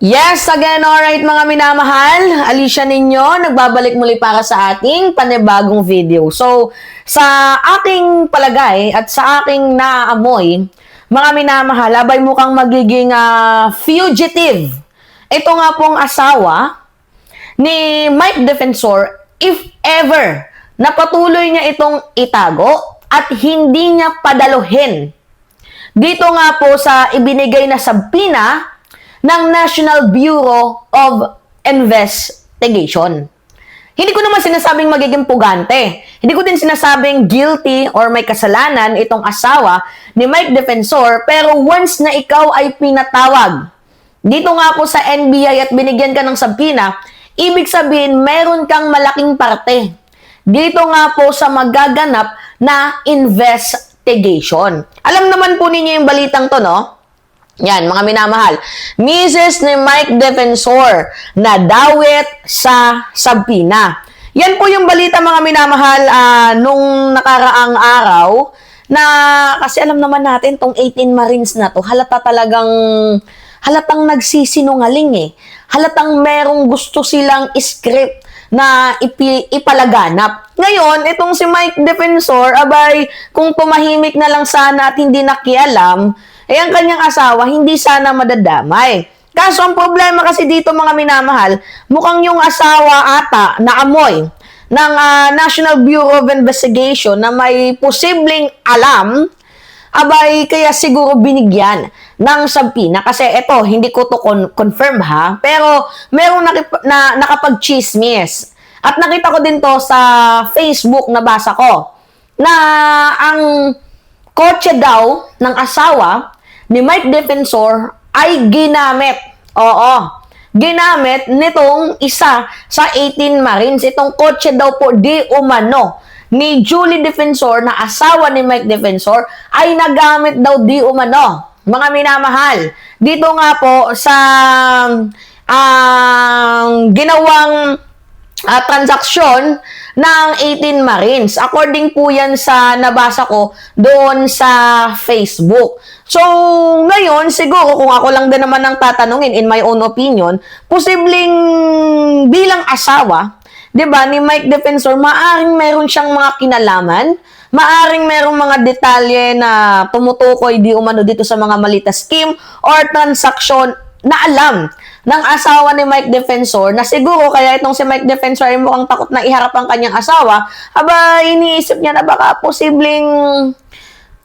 Yes, again, alright mga minamahal, Alicia ninyo, nagbabalik muli para sa ating panibagong video. So, sa aking palagay at sa aking naamoy, mga minamahal, abay mukhang magiging fugitive. Ito nga pong asawa ni Mike Defensor, if ever, na patuloy niya itong itago at hindi niya padaluhin. Dito nga po sa ibinigay na sabpina ng National Bureau of Investigation. Hindi ko naman sinasabing magiging pugante. Hindi ko din sinasabing guilty or may kasalanan itong asawa ni Mike Defensor, pero once na ikaw ay pinatawag dito nga po sa NBI at binigyan ka ng sabpina, ibig sabihin meron kang malaking parte dito nga po sa magaganap na investigation. Alam naman po ninyo yung balitang to, no? Yan, mga minamahal. Mrs. ni Mike Defensor na dawit sa sabpina. Yan po yung balita, mga minamahal, nung nakaraang araw na kasi alam naman natin tong 18 Marines na to, halatang nagsisinungaling eh. Halatang merong gusto silang script na ipalaganap. Ngayon, itong si Mike Defensor, abay, kung tumahimik na lang sana at hindi nakialam, ang kanyang asawa, hindi sana madadamay. Kaso ang problema kasi dito, mga minamahal, mukhang yung asawa ata na amoy ng National Bureau of Investigation na may posibleng alam, abay, kaya siguro binigyan ng sabpina. Kasi ito, hindi ko to confirm ha, pero merong nakapag-chismis. At nakita ko din to sa Facebook, nabasa ko, na ang kotse daw ng asawa ni Mike Defensor ay ginamit. Oo. Ginamit nitong isa sa 18 Marines. Itong kotse daw po di umano ni Julie Defensor na asawa ni Mike Defensor ay nagamit daw di umano. Mga minamahal. Dito nga po sa ginawang transaksyon ng 18 Marines. According po yan sa nabasa ko doon sa Facebook. So, ngayon, siguro kung ako lang din naman ang tatanungin, in my own opinion, posibleng bilang asawa, 'di ba, ni Mike Defensor, maaring meron siyang mga kinalaman, maaring merong mga detalye na tumutukoy di umano dito sa mga malita scheme or transaksyon na alam ng asawa ni Mike Defensor, na siguro kaya itong si Mike Defensor ay mukhang takot na iharap ang kanyang asawa, aba iniisip niya na baka posibleng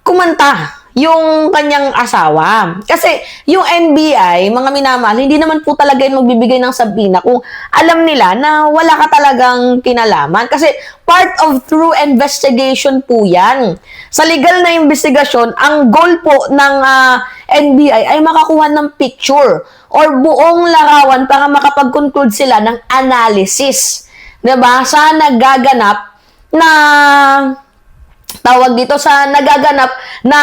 kumanta yung kanyang asawa. Kasi yung NBI, mga minamahal, hindi naman po talaga yung magbibigay ng sabpina kung alam nila na wala ka talagang kinalaman. Kasi part of true investigation po yan. Sa legal na investigasyon, ang goal po ng NBI ay makakuha ng picture or buong larawan para makapag-conclude sila ng analysis. 'Di ba? Sa nagaganap na tawag dito sa nagaganap na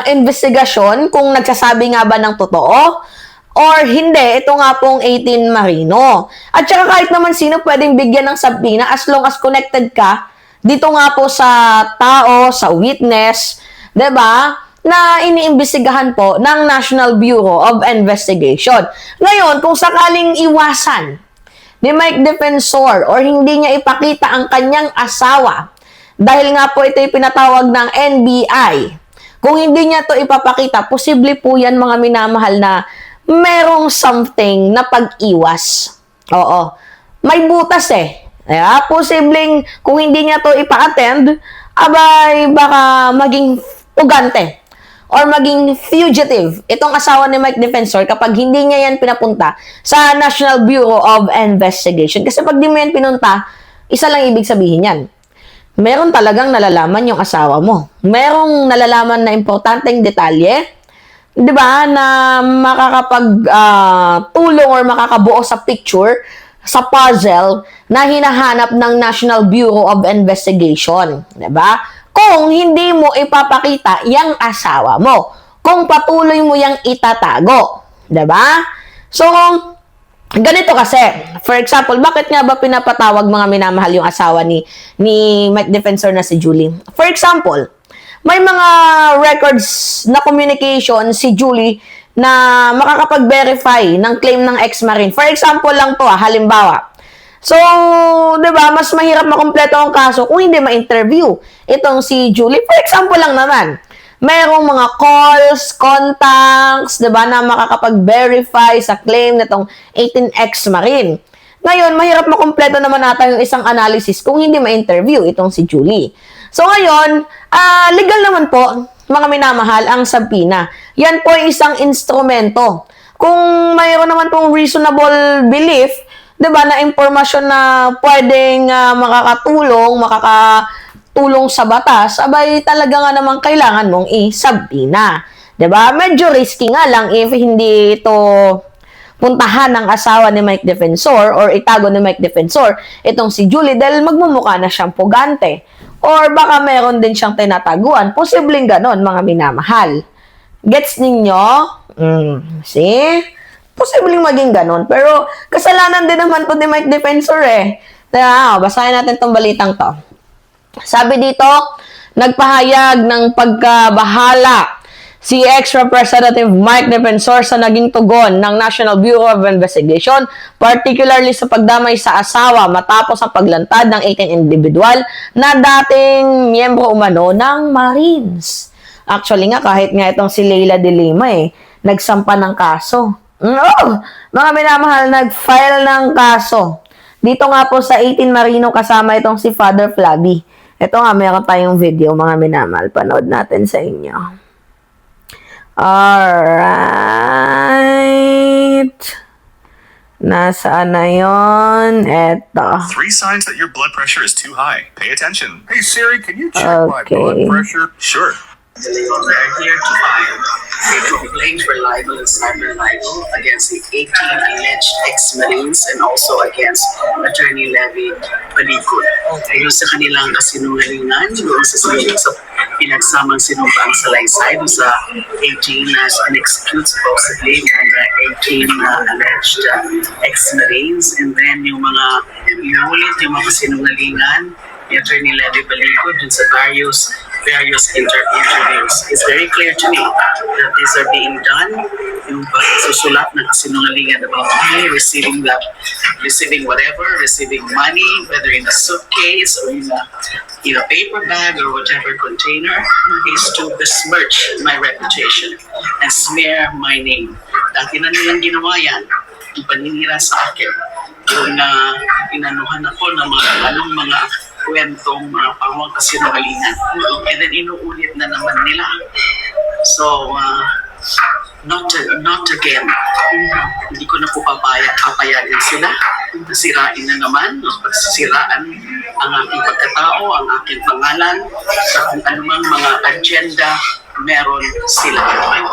investigasyon, kung nagsasabi nga ba ng totoo or hindi, ito nga pong 18 Marino. At saka kahit naman sino pwedeng bigyan ng sabpina as long as connected ka dito nga po sa tao, sa witness, 'di ba? Na iniimbestigahan po ng National Bureau of Investigation. Ngayon, kung sakaling iwasan ni Mike Defensor or hindi niya ipakita ang kanyang asawa, dahil nga po ito yung pinatawag ng NBI, kung hindi niya to ipapakita, posible po yan, mga minamahal, na merong something na pag-iwas. Oo. May butas eh. Kaya, posibleng kung hindi niya to ipa-attend, abay, baka maging pugante or maging fugitive itong asawa ni Mike Defensor kapag hindi niya yan pinapunta sa National Bureau of Investigation. Kasi pag di mo yan pinunta, isa lang ibig sabihin yan. Meron talagang nalalaman yung asawa mo. Merong nalalaman na importanteng detalye, 'di ba, na makakapag-tulong or makakabuo sa picture, sa puzzle na hinahanap ng National Bureau of Investigation, 'di ba? Kung hindi mo ipapakita yung asawa mo, kung patuloy mo yang itatago, 'di ba? So, ganito kasi, for example, bakit nga ba pinapatawag, mga minamahal, yung asawa ni Mike Defensor na si Julie? For example, may mga records na communication si Julie na makakapag-verify ng claim ng ex-marine. For example lang to, halimbawa. So, 'di ba, mas mahirap makumpleto ang kaso kung hindi ma-interview itong si Julie. For example lang naman, mayroong mga calls, contacts, 'di ba, na makakapag-verify sa claim nitong 18 ex-marine. Ngayon, mahirap makumpleto naman natin yung isang analysis kung hindi ma-interview itong si Julie. So ngayon, legal naman po, mga minamahal, ang subpoena. Yan po ay isang instrumento. Kung mayroon naman pong reasonable belief, 'di ba, na impormasyon na pwedeng makakatulong sa batas, abay talaga nga naman kailangan mong i-subpoena. 'Di ba? Medyo risky nga lang if hindi ito puntahan ng asawa ni Mike Defensor or itago ni Mike Defensor itong si Julie dahil magmumukha na siyang pugante. Or baka meron din siyang tinataguan. Posibleng ganon, mga minamahal. Gets ninyo? See? Posibleng maging ganon. Pero kasalanan din naman to ni Mike Defensor eh. Basahin natin tong balitang to. Sabi dito, nagpahayag ng pagkabahala si ex-Representative Mike Defensor sa naging tugon ng National Bureau of Investigation, particularly sa pagdamay sa asawa matapos ang paglantad ng 18 individual na dating miyembro umano ng Marines. Actually nga, kahit nga itong si Leila de Lima nagsampa ng kaso. Mga minamahal, nag-file ng kaso. Dito nga po sa 18 Marino kasama itong si Father Flavi. Ito nga, meron tayong video, mga minamahal. Panood natin sa inyo. Alright. Nasaan na yun? Eto. 3 signs that your blood pressure is too high. Pay attention. Hey Siri, can you check my blood pressure? Sure. The legal are here to file a claim for libel and cyber libel against the 18 alleged ex-Marines and also against Attorney Levy Palicod. Dahil sa kanilang kasinungalingan, doon sa pinagsamang sinumpang salaysay doon sa 18 as execute supposedly and 18 alleged ex-Marines, and then yung mga inulit, yung mga kasinungalingan ni Attorney Levy Palicod dun sa various interviews. It's very clear to me that these are being done. Yung pagsusulat ng kasinungalingan about me, receiving whatever, receiving money, whether in a suitcase or in a paper bag or whatever container, is to besmirch my reputation and smear my name. Dati na nilang ginawa yan, yung paninira sa akin, yung inanuhan ako ng mga kwentong pawang kasinungalingan. And then inuulit na naman nila. So, not again. Hindi ko na po papayagan sila. Sirain na naman. Siraan ang aking pagkatao, ang aking pangalan, sa kung anumang mga agenda meron sila.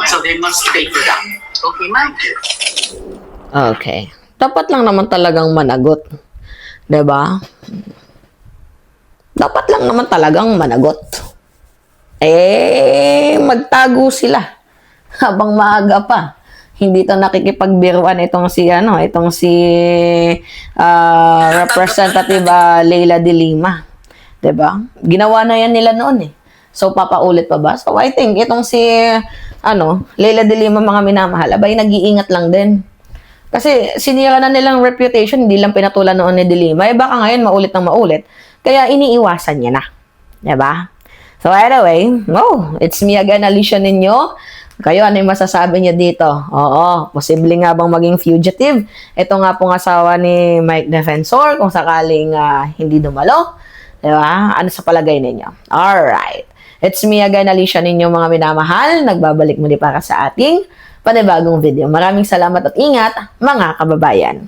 So they must pay for that. Okay, Mike? Okay. Dapat lang naman talagang managot. 'Di ba? Dapat lang naman talagang managot. Magtago sila habang maaga pa. Hindi to nakikipagbiruan itong si Representative Leila de Lima. 'Di ba? Ginawa na yan nila noon eh. So papaulit pa ba? So I think itong si Leila de Lima, mga minamahal, abay nag-iingat lang din. Kasi sinira na nilang reputation, hindi lang pinatulan noon ni de Lima. Baka ngayon maulit ng maulit. Kaya iniiwasan niya na. Diba? So anyway, it's me again, Alicia ninyo. Kayo, ano yung masasabi niyo dito? Oo, posible nga bang maging fugitive? Ito nga pong asawa ni Mike Defensor, kung sakaling hindi dumalo. Diba? Ano sa palagay ninyo? Alright. It's me again, Alicia ninyo, mga minamahal. Nagbabalik muli para sa ating panibagong video. Maraming salamat at ingat, mga kababayan.